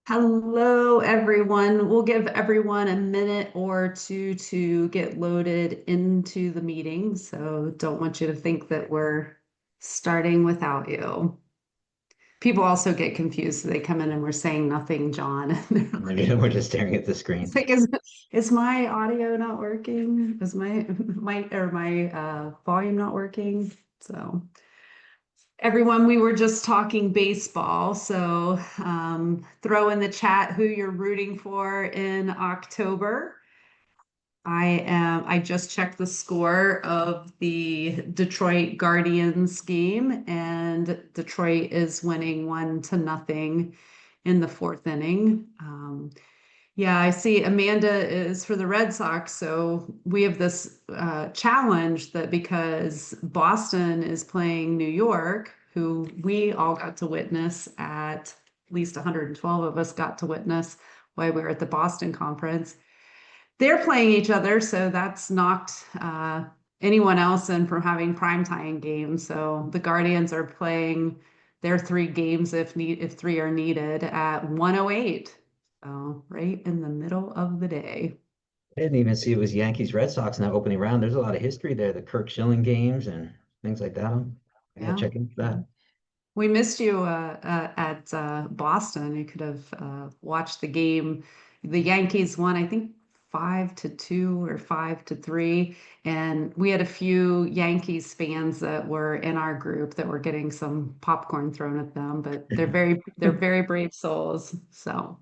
Hello, everyone. We'll give everyone a minute or two to get loaded into the meeting. So don't want you to think that we're starting without you. People also get confused. They come in and we're saying nothing, John. And they're Maybe we're just staring at the screen. like, is my audio not working? Is my volume not working? So everyone, we were just talking baseball, so throw in the chat who you're rooting for in October. I just checked the score of the Detroit Guardians game, and Detroit is winning 1-0 in the fourth inning. Yeah, I see Amanda is for the Red Sox. So we have this challenge that because Boston is playing New York, who we all got to witness at least 112 of us got to witness while we were at the Boston conference. They're playing each other, so that's knocked anyone else in from having primetime games. So the Guardians are playing their three games if three are needed at 108. So right in the middle of the day. I didn't even see it was Yankees Red Sox in that opening round. There's a lot of history there, the Kirk Schilling games and things like that. I gotta Yeah. check into that. We missed you at Boston. You could have watched the game. The Yankees won, I think, 5-2 or 5-3. And we had a few Yankees fans that were in our group that were getting some popcorn thrown at them, but they're very brave souls. So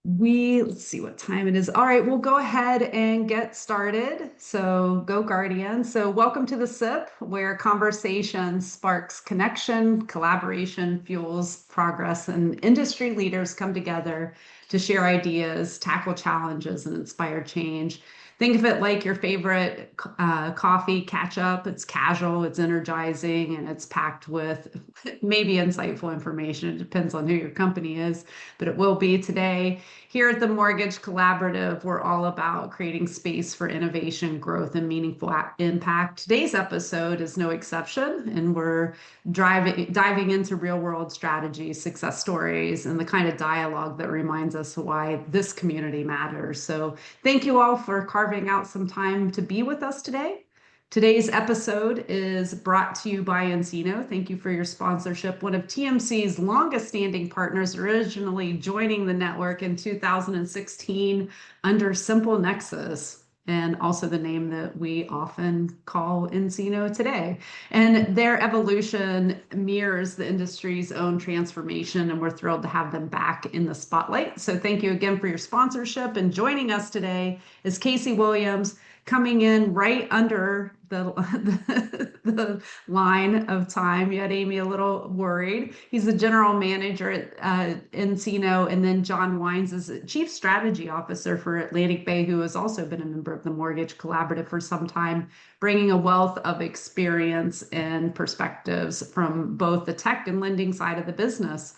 let's see what time it is. All right, we'll go ahead and get started. So go Guardians. So welcome to the SIP, where conversation sparks connection, collaboration fuels progress, and industry leaders come together to share ideas, tackle challenges, and inspire change. Think of it like your favorite coffee catch up. It's casual, it's energizing, and it's packed with maybe insightful information. It depends on who your company is, but it will be today. Here at the Mortgage Collaborative, we're all about creating space for innovation, growth, and meaningful impact. Today's episode is no exception, and we're diving into real world strategies, success stories, and the kind of dialogue that reminds us why this community matters. So, thank you all for carving out some time to be with us today. Today's episode is brought to you by nCino. Thank you for your sponsorship. One of TMC's longest standing partners, originally joining the network in 2016 under Simple Nexus, and also the name that we often call nCino today. And their evolution mirrors the industry's own transformation, and we're thrilled to have them back in the spotlight. So thank you again for your sponsorship. And joining us today is Casey Williams, coming in right under the line of time. You had Amy a little worried. He's the general manager at nCino, and then John Wines is chief strategy officer for Atlantic Bay, who has also been a member of the Mortgage Collaborative for some time, bringing a wealth of experience and perspectives from both the tech and lending side of the business.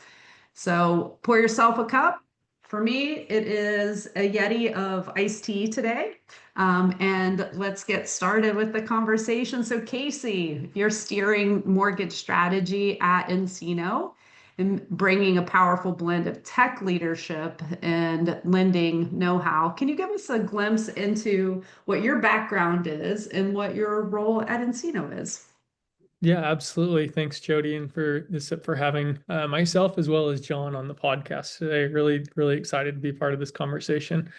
So pour yourself a cup. For me, it is a Yeti of iced tea today. And let's get started with the conversation. So, Casey, you're steering mortgage strategy at nCino and bringing a powerful blend of tech leadership and lending know-how. Can you give us a glimpse into what your background is and what your role at nCino is? Yeah, absolutely. Thanks, Jody, and for having myself as well as John on the podcast today. Really excited to be part of this conversation.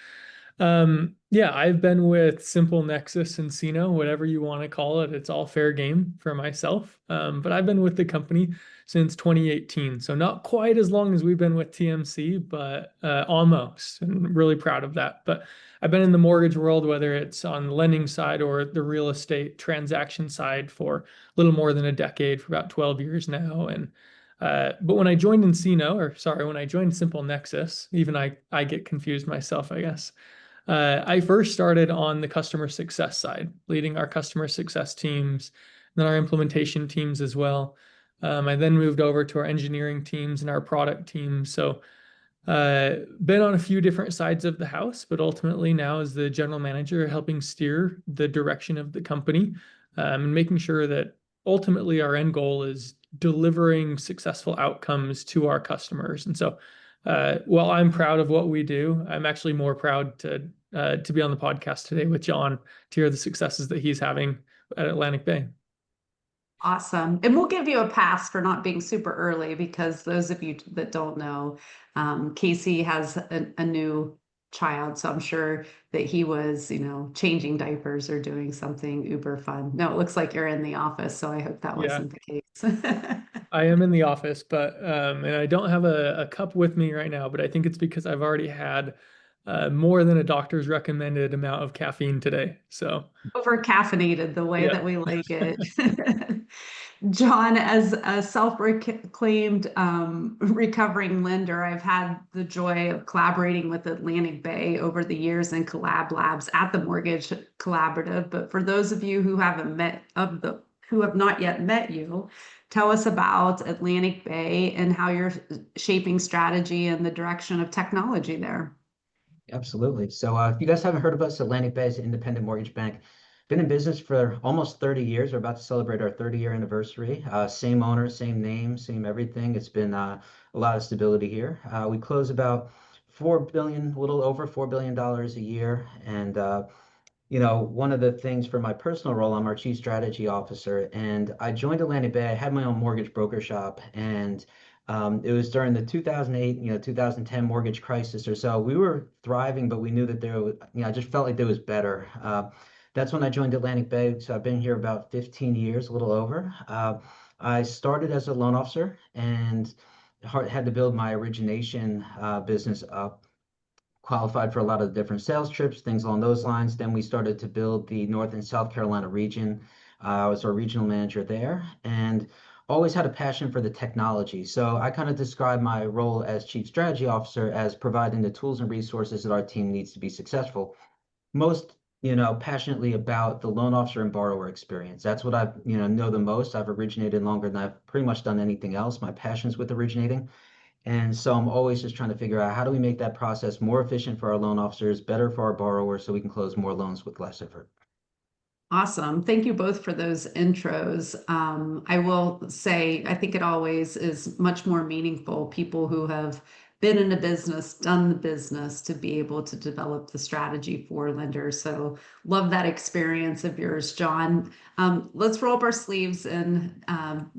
Yeah, I've been with Simple Nexus and nCino, whatever you want to call it. It's all fair game for myself. But I've been with the company since 2018, so not quite as long as we've been with TMC, but almost, and really proud of that. But I've been in the mortgage world, whether it's on the lending side or the real estate transaction side, for a little more than a decade, for about 12 years now. And but when I joined nCino, or sorry, when I joined Simple Nexus, even I get confused myself, I guess. I first started on the customer success side, leading our customer success teams, and then our implementation teams as well. I then moved over to our engineering teams and our product teams. So been on a few different sides of the house, but ultimately now as the general manager, helping steer the direction of the company, and making sure that ultimately our end goal is delivering successful outcomes to our customers. And so while I'm proud of what we do, I'm actually more proud to be on the podcast today with John to hear the successes that he's having at Atlantic Bay. Awesome. And we'll give you a pass for not being super early because those of you that don't know, Casey has a new child. So I'm sure that he was, changing diapers or doing something uber fun. No, it looks like you're in the office. So I hope that Yeah, wasn't the case. I am in the office, but and I don't have a cup with me right now, but I think it's because I've already had more than a doctor's recommended amount of caffeine today. So Over caffeinated the way yeah. that we like it. John, as a self-proclaimed recovering lender, I've had the joy of collaborating with Atlantic Bay over the years in collab labs at the Mortgage Collaborative. But for those of you who have not yet met you, tell us about Atlantic Bay and how you're shaping strategy in the direction of technology there. Absolutely. So if you guys haven't heard of us, Atlantic Bay is an independent mortgage bank. Been in business for almost 30 years. We're about to celebrate our 30-year anniversary. Same owner, same name, same everything. It's been a lot of stability here. We close about 4 billion, a little over $4 billion a year. And one of the things for my personal role, I'm our chief strategy officer, and I joined Atlantic Bay. I had my own mortgage broker shop, and it was during the 2008, 2010 mortgage crisis or so. We were thriving, but we knew that there was, I just felt like there was better. That's when I joined Atlantic Bay. So I've been here about 15 years, a little over. I started as a loan officer and had to build my origination business up, qualified for a lot of the different sales trips, things along those lines. Then we started to build the North and South Carolina region. I was our regional manager there and always had a passion for the technology. So I kind of describe my role as chief strategy officer as providing the tools and resources that our team needs to be successful. Most, passionately about the loan officer and borrower experience. That's what I, know the most. I've originated longer than I've pretty much done anything else. My passion's with originating. And so I'm always just trying to figure out how do we make that process more efficient for our loan officers, better for our borrowers, so we can close more loans with less effort. Awesome. Thank you both for those intros. I will say, I think it always is much more meaningful, people who have been in a business, done the business, to be able to develop the strategy for lenders. So love that experience of yours, John. Let's roll up our sleeves and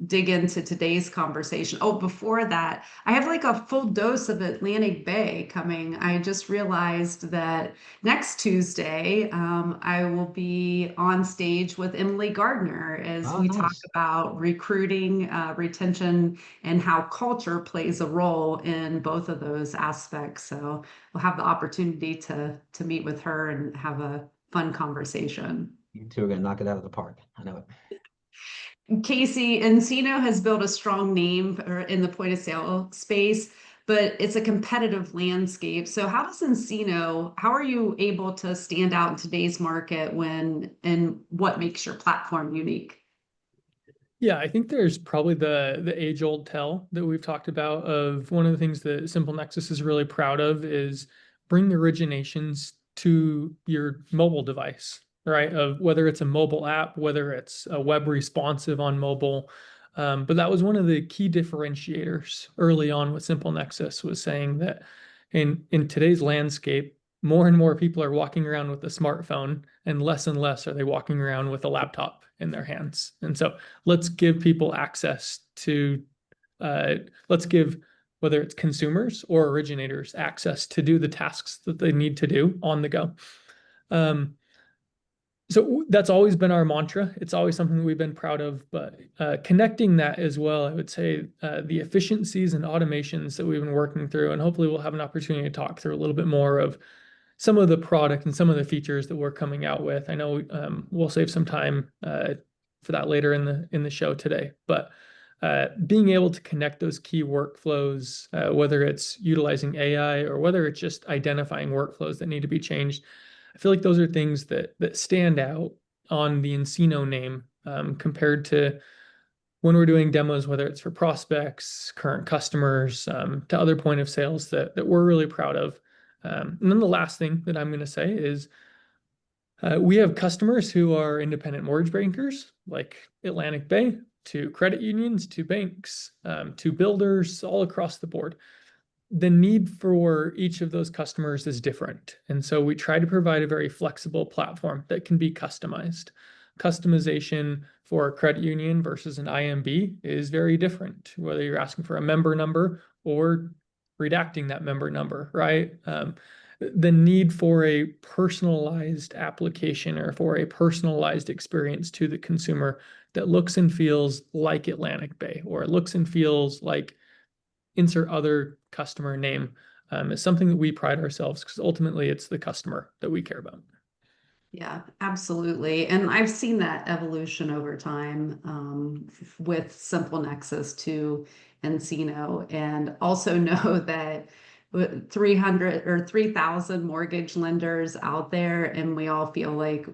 dig into today's conversation. Oh, before that, I have like a full dose of Atlantic Bay coming. I just realized that next Tuesday, I will be on stage with Emily Gardner as Oh, we talk nice. about recruiting, retention, and how culture plays a role in both of those aspects. So we'll have the opportunity to meet with her and have a fun conversation. You two are going to knock it out of the park. I know it. Casey, nCino has built a strong name in the point of sale space, but it's a competitive landscape. So how are you able to stand out in today's market and what makes your platform unique? Yeah, I think there's probably the age-old tell that we've talked about of one of the things that Simple Nexus is really proud of is bring the originations to your mobile device, right? Of whether it's a mobile app, whether it's a web responsive on mobile. But that was one of the key differentiators early on with Simple Nexus was saying that in today's landscape, more and more people are walking around with a smartphone and less are they walking around with a laptop in their hands. And so let's give people access to, let's give whether it's consumers or originators access to do the tasks that they need to do on the go. So that's always been our mantra. It's always something that we've been proud of, but connecting that as well, I would say the efficiencies and automations that we've been working through, and hopefully we'll have an opportunity to talk through a little bit more of some of the product and some of the features that we're coming out with. I know we'll save some time for that later in the show today, but being able to connect those key workflows, whether it's utilizing AI or whether it's just identifying workflows that need to be changed, I feel like those are things that stand out on the nCino name compared to when we're doing demos, whether it's for prospects, current customers, to other point of sales that we're really proud of. And then the last thing that I'm going to say is we have customers who are independent mortgage bankers like Atlantic Bay, to credit unions, to banks, to builders all across the board. the need for each of those customers is different. And so we try to provide a very flexible platform that can be customized. Customization for a credit union versus an IMB is very different, whether you're asking for a member number or redacting that member number, right? The need for a personalized application or for a personalized experience to the consumer that looks and feels like Atlantic Bay, or it looks and feels like insert other customer name, is something that we pride ourselves, because ultimately it's the customer that we care about. Yeah, absolutely. And I've seen that evolution over time with Simple Nexus to nCino, and also know that with 300 or 3,000 mortgage lenders out there, and we all feel like,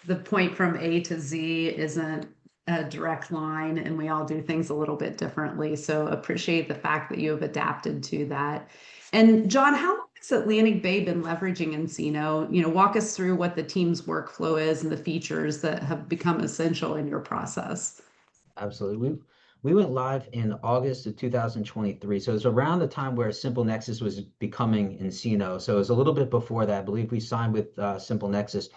the point from A to Z isn't a direct line, and we all do things a little bit differently. So appreciate the fact that you have adapted to that. And John, how long has Atlantic Bay been leveraging nCino? Walk us through what the team's workflow is and the features that have become essential in your process. Absolutely. We went live in August of 2023. So it was around the time where Simple Nexus was becoming nCino. So it was a little bit before that. I believe we signed with Simple Nexus.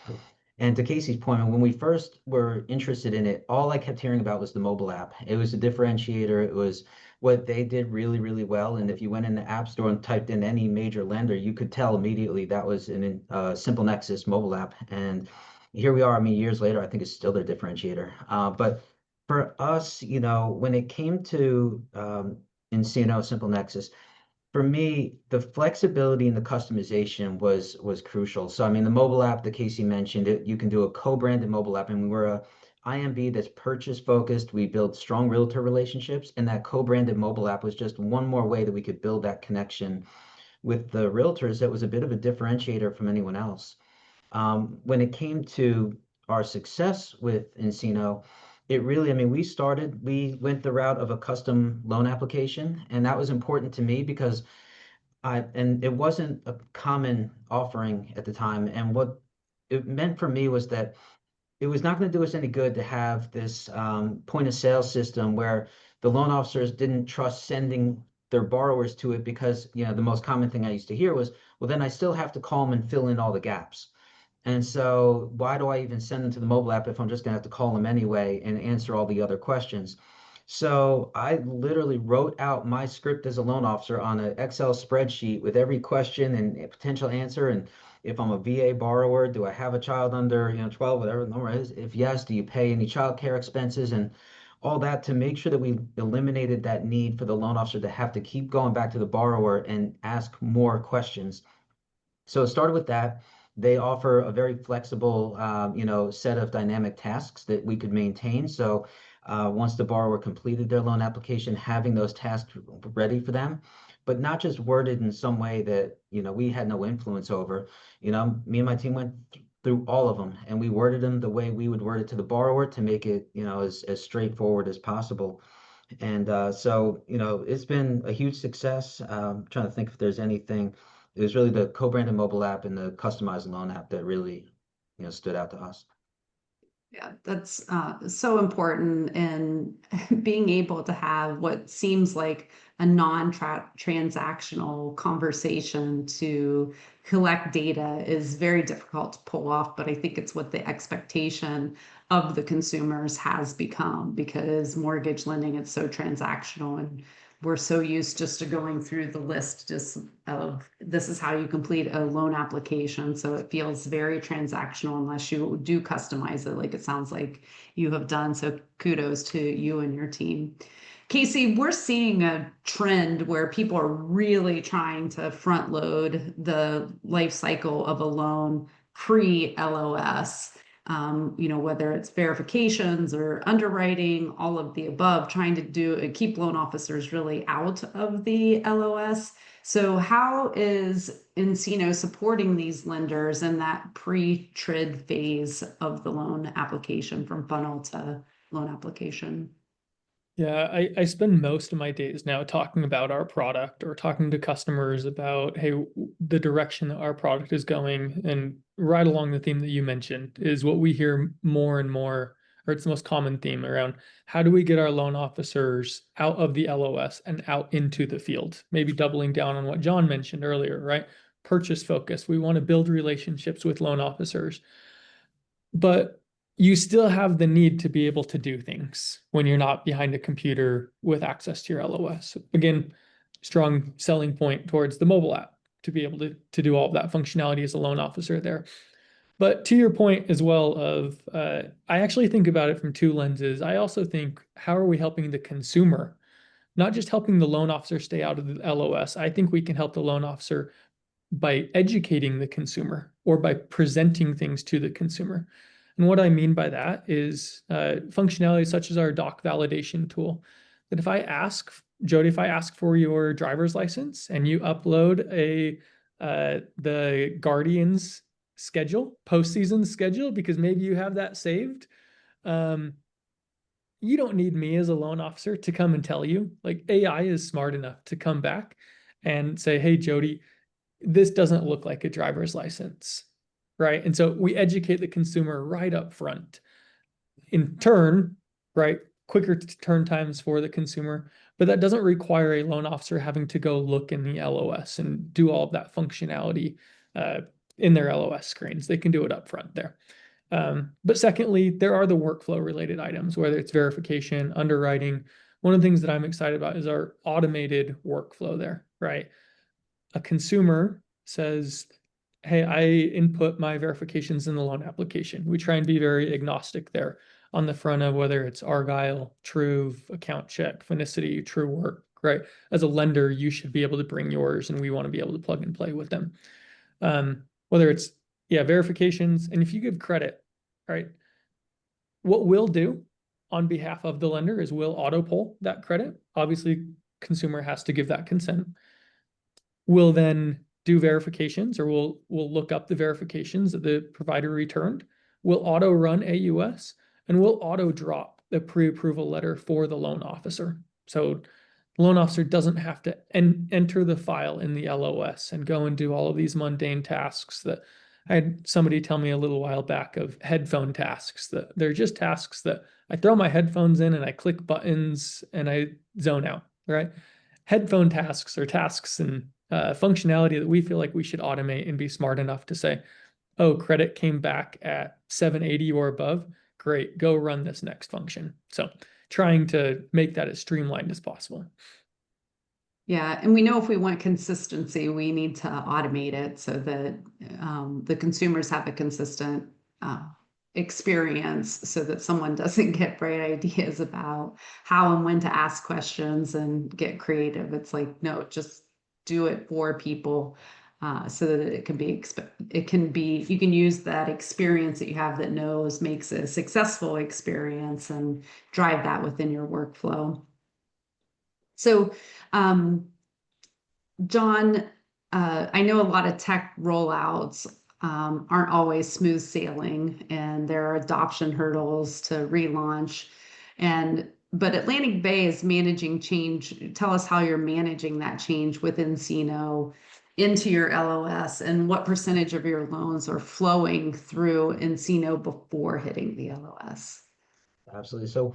And to Casey's point, when we first were interested in it, all I kept hearing about was the mobile app. It was a differentiator. It was what they did really, really well. And if you went in the App Store and typed in any major lender, you could tell immediately that was an Simple Nexus mobile app. And here we are, I mean, years later, I think it's still their differentiator. But for us, when it came to nCino, Simple Nexus, for me, the flexibility and the customization was crucial. So I mean, the mobile app that Casey mentioned, you can do a co-branded mobile app, and we were a IMB that's purchase focused. We build strong realtor relationships, and that co-branded mobile app was just one more way that we could build that connection with the realtors. That was a bit of a differentiator from anyone else. When it came to our success with nCino, it really, I mean, we went the route of a custom loan application, and that was important to me because and it wasn't a common offering at the time. And what it meant for me was that it was not going to do us any good to have this point of sale system where the loan officers didn't trust sending their borrowers to it, because, the most common thing I used to hear was, well, then I still have to call them and fill in all the gaps. And so why do I even send them to the mobile app if I'm just gonna have to call them anyway and answer all the other questions? So I literally wrote out my script as a loan officer on an Excel spreadsheet with every question and a potential answer. And if I'm a VA borrower, do I have a child under, 12, whatever the number is? If yes, do you pay any child care expenses and all that, to make sure that we eliminated that need for the loan officer to have to keep going back to the borrower and ask more questions. So it started with that. They offer a very flexible, set of dynamic tasks that we could maintain. So once the borrower completed their loan application, having those tasks ready for them, but not just worded in some way that, we had no influence over. Me and my team went through all of them, and we worded them the way we would word it to the borrower to make it, as straightforward as possible. And so, it's been a huge success. Trying to think if there's anything. It was really the co-branded mobile app and the customized loan app that really, stood out to us. Yeah, that's so important. And being able to have what seems like a non-transactional conversation to collect data is very difficult to pull off. But I think it's what the expectation of the consumers has become, because mortgage lending is so transactional, and we're so used just to going through the list just of this is how you complete a loan application. So it feels very transactional unless you do customize it, like it sounds like you have done. So kudos to you and your team. Casey, we're seeing a trend where people are really trying to front load the life cycle of a loan pre-LOS. Whether it's verifications or underwriting, all of the above, trying to do keep loan officers really out of the LOS. So how is nCino supporting these lenders in that pre-TRID phase of the loan application, from funnel to loan application? Yeah, I spend most of my days now talking about our product or talking to customers about, hey, the direction that our product is going. And right along the theme that you mentioned is what we hear more and more or it's the most common theme around how do we get our loan officers out of the LOS and out into the field? Maybe doubling down on what John mentioned earlier, right? Purchase focus. We want to build relationships with loan officers, but you still have the need to be able to do things when you're not behind a computer with access to your LOS. Again, strong selling point towards the mobile app to be able to do all of that functionality as a loan officer there. But to your point as well of, I actually think about it from two lenses. I also think, how are we helping the consumer? Not just helping the loan officer stay out of the LOS. I think we can help the loan officer by educating the consumer or by presenting things to the consumer. And what I mean by that is functionality such as our doc validation tool. That if I ask, Jody, if I ask for your driver's license and you upload the Guardians schedule, postseason schedule, because maybe you have that saved, you don't need me as a loan officer to come and tell you. Like, AI is smart enough to come back and say, hey, Jody, this doesn't look like a driver's license, right? And so we educate the consumer right up front. In turn, right, quicker turn times for the consumer, but that doesn't require a loan officer having to go look in the LOS and do all of that functionality in their LOS screens. They can do it up front there. But secondly, there are the workflow related items, whether it's verification, underwriting. One of the things that I'm excited about is our automated workflow there, right? A consumer says, hey, I input my verifications in the loan application. We try and be very agnostic there on the front of whether it's Argyle, Truve, Account Check, Finicity, True Work, right? As a lender, you should be able to bring yours and we want to be able to plug and play with them. Whether it's, verifications, and if you give credit, right? What we'll do on behalf of the lender is we'll auto pull that credit. Obviously, consumer has to give that consent. We'll then do verifications, or we'll look up the verifications that the provider returned. We'll auto run AUS, and we'll auto drop the pre-approval letter for the loan officer. So the loan officer doesn't have to enter the file in the LOS and go and do all of these mundane tasks that I had somebody tell me a little while back of headphone tasks, that they're just tasks that I throw my headphones in and I click buttons and I zone out, right? Headphone tasks are tasks and functionality that we feel like we should automate and be smart enough to say, oh, credit came back at 780 or above. Great, go run this next function. So trying to make that as streamlined as possible. Yeah, and we know if we want consistency, we need to automate it so that the consumers have a consistent experience, so that someone doesn't get bright ideas about how and when to ask questions and get creative. It's like, no, just do it for people so that it can be, you can use that experience that you have that knows makes a successful experience and drive that within your workflow. So, John, I know a lot of tech rollouts aren't always smooth sailing, and there are adoption hurdles to relaunch. But Atlantic Bay is managing change. Tell us how you're managing that change within nCino into your LOS, and what percentage of your loans are flowing through nCino before hitting the LOS. Absolutely. So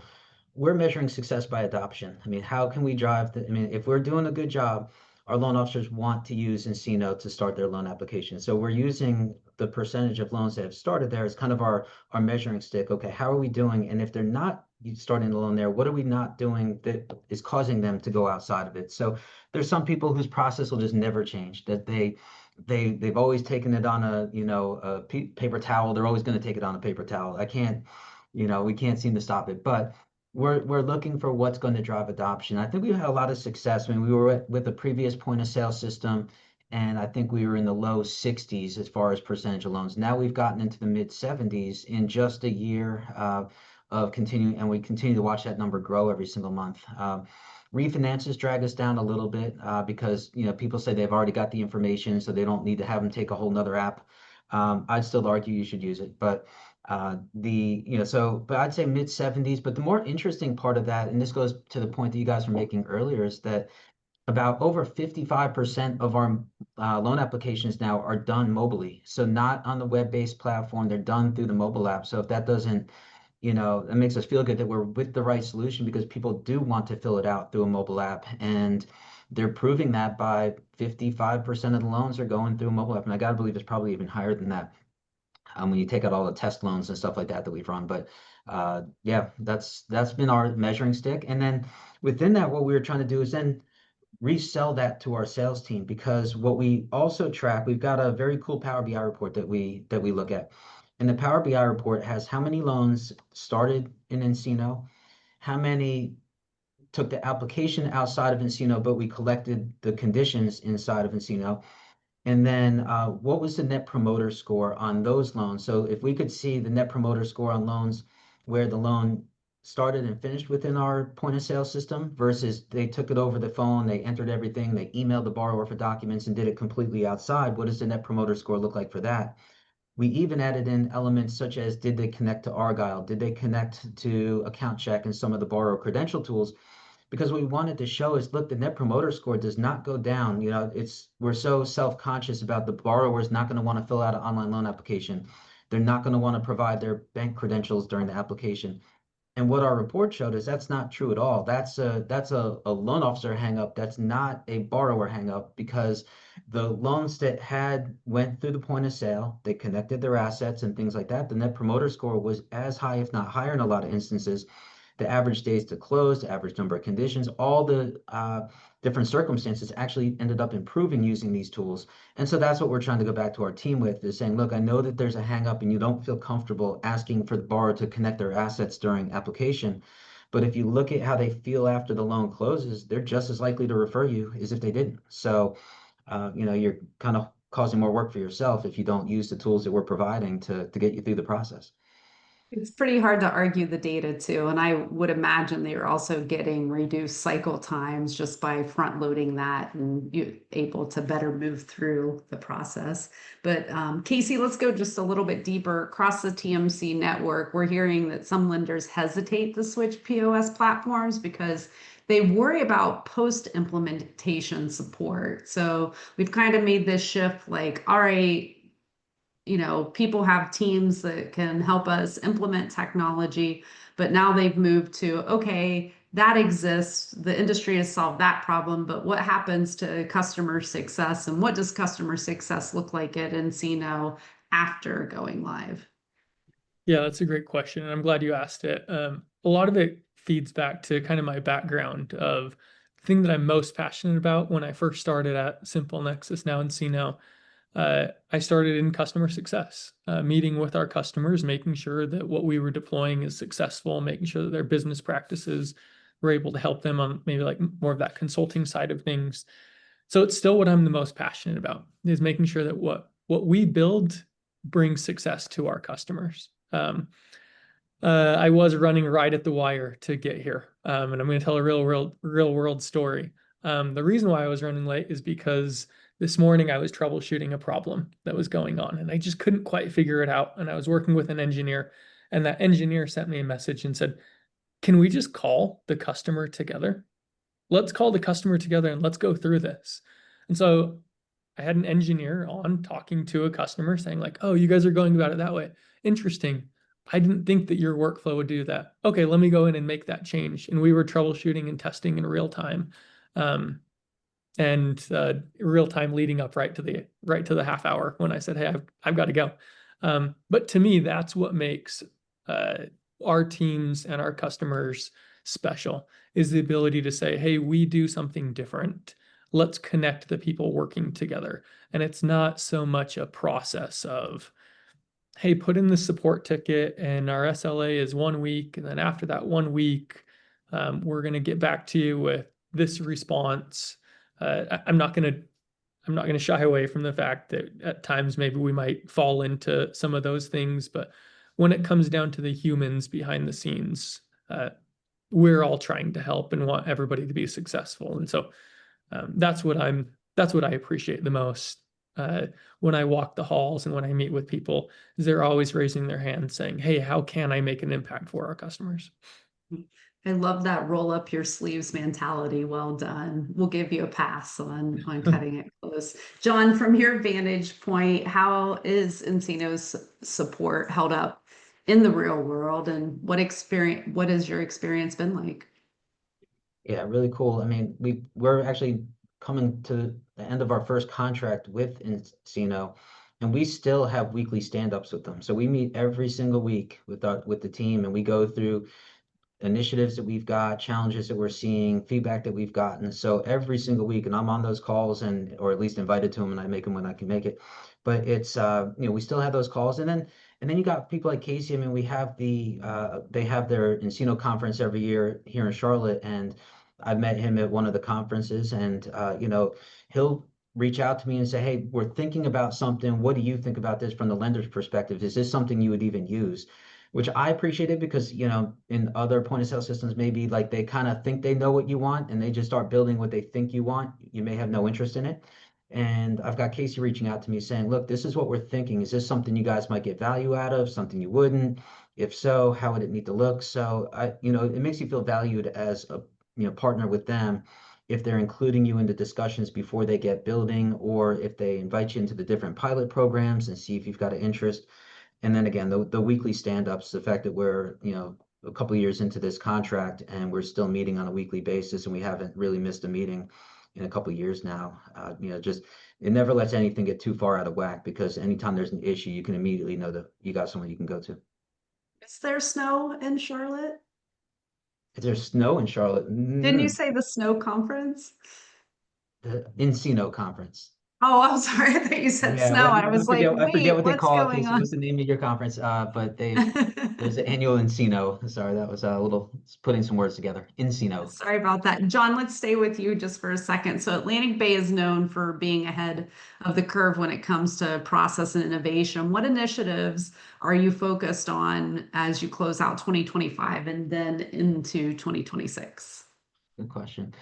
we're measuring success by adoption. I mean, how can we drive if we're doing a good job, our loan officers want to use nCino to start their loan application. So we're using the percentage of loans that have started there as kind of our measuring stick. Okay, how are we doing? And if they're not starting the loan there, what are we not doing that is causing them to go outside of it? So there's some people whose process will just never change, that they've always taken it on a paper towel. They're always going to take it on a paper towel. We can't seem to stop it. But we're looking for what's going to drive adoption. I think we had a lot of success. I mean, we were with a previous point of sale system, and I think we were in the low 60s as far as percentage of loans. Now we've gotten into the mid 70s in just a year of continuing, and we continue to watch that number grow every single month. Refinances drag us down a little bit because people say they've already got the information, so they don't need to have them take a whole nother app. I'd still argue you should use it, but but I'd say mid 70s. But the more interesting part of that, and this goes to the point that you guys were making earlier, is that about over 55% of our loan applications now are done mobily. So not on the web-based platform, they're done through the mobile app. So if that doesn't it makes us feel good that we're with the right solution because people do want to fill it out through a mobile app. And they're proving that by 55% of the loans are going through a mobile app. And I got to believe it's probably even higher than that when you take out all the test loans and stuff like that we've run. But yeah, that's been our measuring stick. And then within that, what we were trying to do is then resell that to our sales team, because what we also track, we've got a very cool Power BI report that we look at. And the Power BI report has how many loans started in nCino, how many took the application outside of nCino, but we collected the conditions inside of nCino. And then what was the net promoter score on those loans? So if we could see the net promoter score on loans where the loan started and finished within our point of sale system versus they took it over the phone, they entered everything, they emailed the borrower for documents and did it completely outside, what does the net promoter score look like for that? We even added in elements such as, did they connect to Argyle? Did they connect to Account Check and some of the borrower credential tools? Because what we wanted to show is, look, the net promoter score does not go down. We're so self-conscious about the borrower's not going to want to fill out an online loan application. They're not going to want to provide their bank credentials during the application. And what our report showed is that's not true at all. That's a loan officer hang up. That's not a borrower hang up, because the loans that had went through the point of sale, they connected their assets and things like that. The net promoter score was as high, if not higher, in a lot of instances. The average days to close, the average number of conditions, all the different circumstances actually ended up improving using these tools. And so that's what we're trying to go back to our team with, is saying, look, I know that there's a hang up and you don't feel comfortable asking for the borrower to connect their assets during application. But if you look at how they feel after the loan closes, they're just as likely to refer you as if they didn't. So, you're kind of causing more work for yourself if you don't use the tools that we're providing to get you through the process. It's pretty hard to argue the data too. And I would imagine they're also getting reduced cycle times just by front loading that and you able to better move through the process. But Casey, let's go just a little bit deeper across the TMC network. We're hearing that some lenders hesitate to switch POS platforms because they worry about post-implementation support. So we've kind of made this shift like, all right, people have teams that can help us implement technology, but now they've moved to, okay, that exists. The industry has solved that problem, but what happens to customer success and what does customer success look like at nCino after going live? Yeah, that's a great question, and I'm glad you asked it. A lot of it feeds back to kind of my background of the thing that I'm most passionate about. When I first started at Simple Nexus, now nCino, I started in customer success, meeting with our customers, making sure that what we were deploying is successful, making sure that their business practices were able to help them on maybe like more of that consulting side of things. So it's still what I'm the most passionate about, is making sure that what we build brings success to our customers. I was running right at the wire to get here, and I'm going to tell a real world story. The reason why I was running late is because this morning I was troubleshooting a problem that was going on, and I just couldn't quite figure it out. And I was working with an engineer, and that engineer sent me a message and said, "Can we just call the customer together? Let's call the customer together and let's go through this." And so I had an engineer on talking to a customer saying like, "Oh, you guys are going about it that way. Interesting. I didn't think that your workflow would do that. Okay, let me go in and make that change." And we were troubleshooting and testing in real time, and real time leading up right to the half hour when I said, "Hey, I've got to go." But to me, that's what makes our teams and our customers special, is the ability to say, "Hey, we do something different. Let's connect the people working together." And it's not so much a process of, "Hey, put in the support ticket and our SLA is 1 week. And then after that 1 week, we're going to get back to you with this response." I'm not going to shy away from the fact that at times maybe we might fall into some of those things, but when it comes down to the humans behind the scenes, we're all trying to help and want everybody to be successful. And so that's what I appreciate the most when I walk the halls and when I meet with people, is they're always raising their hand saying, "Hey, how can I make an impact for our customers?" I love that roll up your sleeves mentality. Well done. We'll give you a pass on cutting it close. John, from your vantage point, how is nCino's support held up in the real world, and what has your experience been like? Yeah, really cool. I mean, we're actually coming to the end of our first contract with nCino, and we still have weekly stand-ups with them. So we meet every single week with the team, and we go through initiatives that we've got, challenges that we're seeing, feedback that we've gotten. So every single week, and I'm on those calls and or at least invited to them, and I make them when I can make it. But it's we still have those calls, and then you got people like Casey. I mean, we have they have their nCino conference every year here in Charlotte, and I met him at one of the conferences, and he'll reach out to me and say, "Hey, we're thinking about something. What do you think about this from the lender's perspective? Is this something you would even use?" Which I appreciated because, in other point of sale systems, maybe like they kind of think they know what you want and they just start building what they think you want. You may have no interest in it. And I've got Casey reaching out to me saying, look, this is what we're thinking. Is this something you guys might get value out of, something you wouldn't? If so, how would it need to look? So it makes you feel valued as a, partner with them if they're including you in the discussions before they get building, or if they invite you into the different pilot programs and see if you've got an interest. And then again, the weekly stand-ups, the fact that we're, a couple of years into this contract and we're still meeting on a weekly basis and we haven't really missed a meeting in a couple of years now. Just it never lets anything get too far out of whack because anytime there's an issue, you can immediately know that you got someone you can go to. Is there snow in Charlotte? Is there snow in Charlotte? Didn't you say the snow conference? The nCino conference. Oh, I'm sorry. I thought you said Yeah, snow. well, I was like, I forget wait, what they what's call it, going Casey. on? What's the name of your conference? But there's an annual nCino. Sorry, that was a little putting some words together. nCino. Sorry about that. John, let's stay with you just for a second. So Atlantic Bay is known for being ahead of the curve when it comes to process and innovation. What initiatives are you focused on as you close out 2025 and then into 2026? Good question.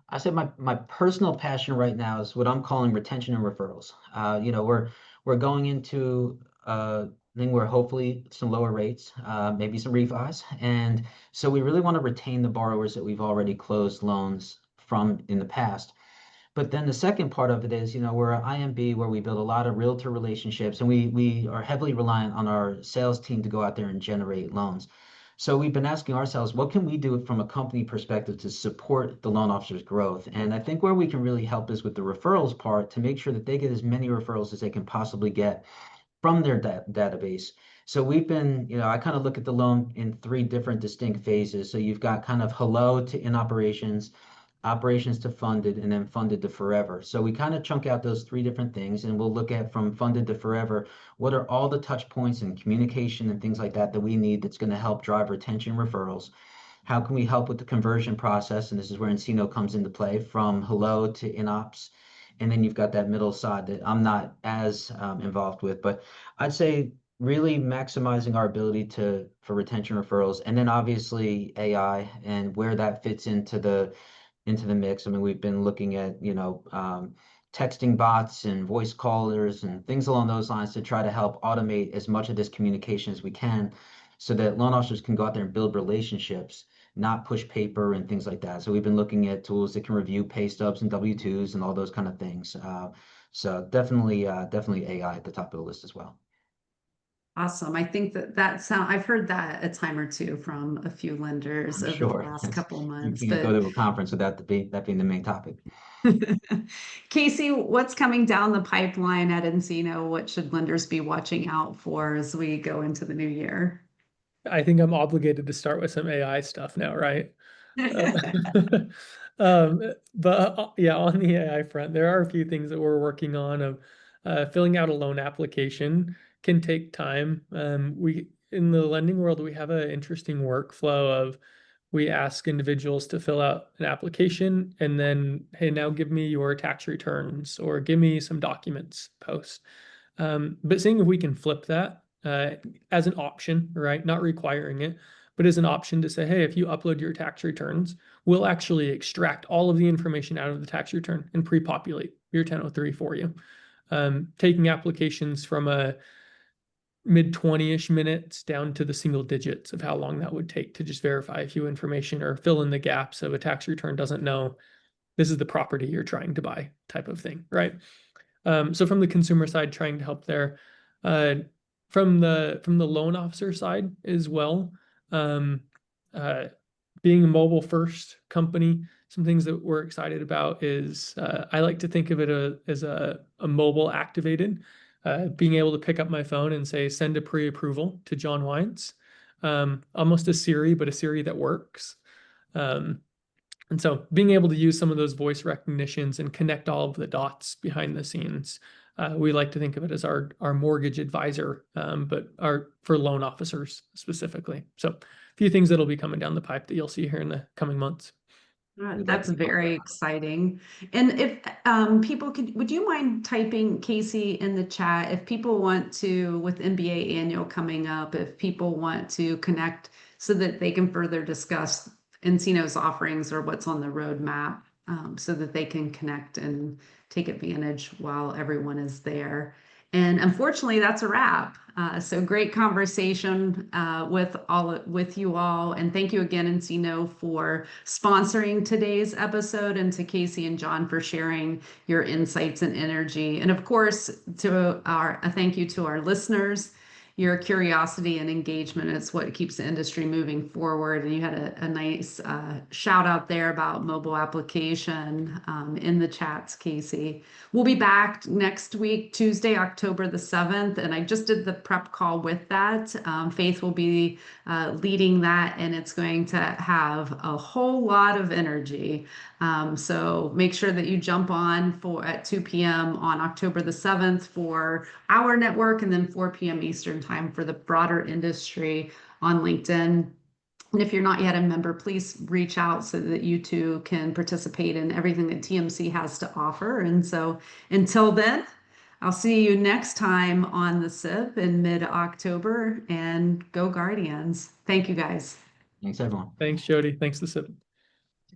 I said my personal passion right now is what I'm calling retention and referrals. We're going into thing where hopefully some lower rates, maybe some refis, and so we really want to retain the borrowers that we've already closed loans from in the past. But then the second part of it is, we're an IMB where we build a lot of realtor relationships and we are heavily reliant on our sales team to go out there and generate loans. So we've been asking ourselves, what can we do from a company perspective to support the loan officer's growth? And I think where we can really help is with the referrals part to make sure that they get as many referrals as they can possibly get from their database. So we've been, I kind of look at the loan in three different distinct phases. So you've got kind of hello to in operations, operations to funded, and then funded to forever. So we kind of chunk out those three different things and we'll look at from funded to forever, what are all the touch points and communication and things like that we need that's going to help drive retention referrals? How can we help with the conversion process? And this is where nCino comes into play from hello to inops. And then you've got that middle side that I'm not as involved with, but I'd say really maximizing our ability for retention referrals, and then obviously AI and where that fits into the mix. I mean, we've been looking at, texting bots and voice callers and things along those lines to try to help automate as much of this communication as we can so that loan officers can go out there and build relationships, not push paper and things like that. So we've been looking at tools that can review pay stubs and W-2s and all those kind of things. So definitely AI at the top of the list as well. Awesome. I think I've heard that a time or two from a few lenders I'm over the sure last couple you months, can't go but to a conference without that being the main topic. Casey, what's coming down the pipeline at nCino? What should lenders be watching out for as we go into the new year? I think I'm obligated to start with some AI stuff now, right? Uh, um, but yeah, on the AI front, there are a few things that we're working on. Of filling out a loan application can take time. We in the lending world, we have an interesting workflow of we ask individuals to fill out an application and then, hey, now give me your tax returns or give me some documents post. But seeing if we can flip that as an option, right? Not requiring it, but as an option to say, hey, if you upload your tax returns, we'll actually extract all of the information out of the tax return and pre-populate your 1003 for you. Taking applications from a mid 20-ish minutes down to the single digits of how long that would take to just verify a few information or fill in the gaps of a tax return doesn't know this is the property you're trying to buy type of thing, right? So from the consumer side, trying to help there. from the loan officer side as well, um, being a mobile first company, some things that we're excited about is I like to think of it as a mobile activated, being able to pick up my phone and say, send a pre-approval to John Wines, almost a Siri, but a Siri that works. And so being able to use some of those voice recognitions and connect all of the dots behind the scenes, we like to think of it as our mortgage advisor, but for loan officers specifically. So a few things that'll be coming down the pipe that you'll see here in the coming months. That's very exciting. And if people would you mind typing Casey in the chat if people want to, with MBA annual coming up, if people want to connect so that they can further discuss nCino's offerings or what's on the roadmap, so that they can connect and take advantage while everyone is there. And unfortunately, that's a wrap. So great conversation with you all, and thank you again, nCino, for sponsoring today's episode, and to Casey and John for sharing your insights and energy. And of course, a thank you to our listeners. Your curiosity and engagement is what keeps the industry moving forward. And you had a nice shout out there about mobile application in the chats, Casey. We'll be back next week, Tuesday, October the 7th. And I just did the prep call with that. Faith will be leading that, and it's going to have a whole lot of energy. So make sure that you jump on at 2 p.m. on October the 7th for our network, and then 4 p.m. Eastern time for the broader industry on LinkedIn. And if you're not yet a member, please reach out so that you too can participate in everything that TMC has to offer. And so until then, I'll see you next time on the SIP in mid-October, and go Guardians. Thank you guys. Thanks, everyone. Thanks, Jody. Thanks, the SIP.